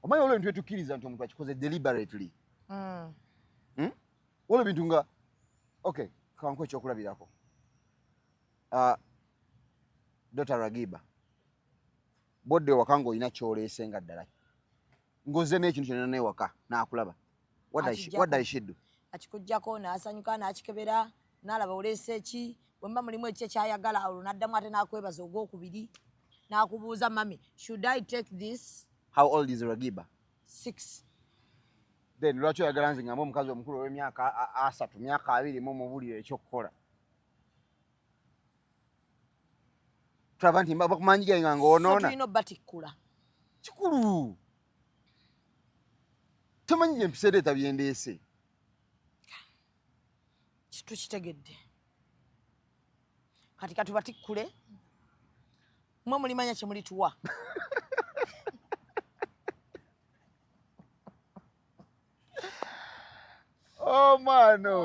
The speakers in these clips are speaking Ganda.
omanyi olwo bintu etukiriza nti omuntu akikoze deliberately olwo bintu nga okay kanko ekyokulabirako Dr. Ragiba bodde wakango ina kyolese nga ddala ngoze n'ekintu kyonna n'ewaka n'akulaba what does she do akikujjako n'asanyuka n'akikebera n'alaba olese ki bwemba mulimu ekye kyayagala olwo n'addamu ate n'akwebaza ogwokubiri n'akubuuza mami should I take this? How old is Ragiba? 6. Then lwaki oyagala nze ngamba omukazi omukulu ow'emyaka 3 myaka 2 mu mubulire ekyokukola tulaba nti bakumanyiga nga ng'onoona tulina obbatikkula kikulu tomanyi gye mpiseereeta byendeese tukitegedde kati katubatikkule mwe mulimanya kye mulituwa oh man ono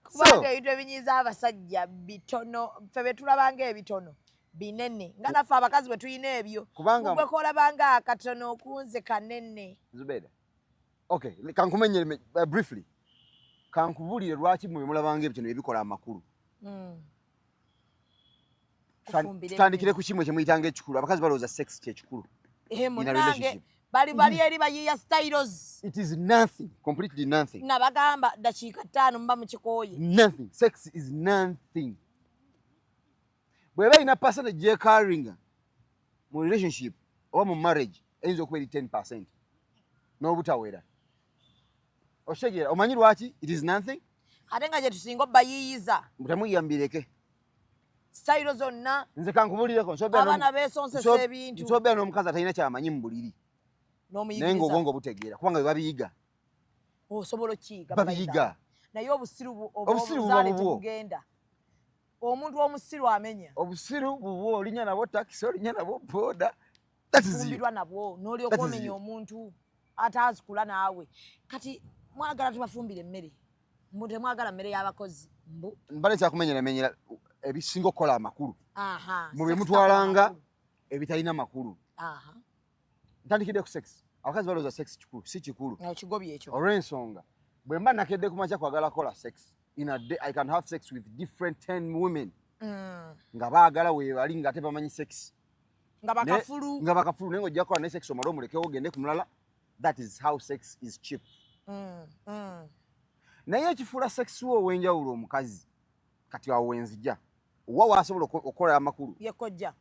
kubanga ebintu ebinyiza abasajja bitono ffe betulabanga ebitono binene nga naffe abakazi bwe tulina ebyo gwe kolabanga akatono okunze kanene Zubeda okay kankumenyere briefly kankubulire lwaki mwe mulabanga ebitono ebikola amakulu tutandikire ku kimwe kyemuyitanga ekikulu abakazi balowooza sex kyekikulu munange bali eri bayiya styles. It is nothing, completely nothing. Na bagamba dakiika 5 mba mukikoye. Nothing. Sex is nothing. Bweba ina percentage je carrying mu relationship or mu marriage eyinza okuba eri 10%. N'obutawera. Oshegera omanyi lwaki it is nothing? Ate nga gye tusinga obbayiiyiza. Mutamuyambireke. Style zonna. Nze kankubulireko abana beesonsesa ebintu. Nsobera n'omukazi atalina kyamanyi mu buliri. Naye ng'obwongo butegeera kubanga bwe babiyiga. Osobola okkiyiga babiyiga. Naye obusiru obuzaale tebugenda. Omuntu omusiru amenya. Obusiru bubwo olinya nabwo taxi olinya nabwo boda. That is you. Nabwo n'olyoka omenya omuntu ataazikula naawe. Kati mwagala tubafumbire emmere. Temwagala mmere y'abakozi. Mbale kyakumenyera ebisinga okukola amakulu. Mu bye mutwalanga ebitalina makulu. Ntandikidde ku sex. Abakazi balowooza sex kikulu, si kikulu. Kigobye ekyo. Olw'ensonga bwe mba nakedde ku makya kwagala kola sex. In a day I can have sex with different 10 women. Nga baagala weebali nga tebamanyi sex. Nga bakafulu naye ng'ojja kukola ne sex omala omulekewo ogende ku mulala. That is how sex is cheap. Naye ekifuula sex wo ow'enjawulo omukazi kati awo wenzija. Wa waasobola okukola amakulu. Yekojja.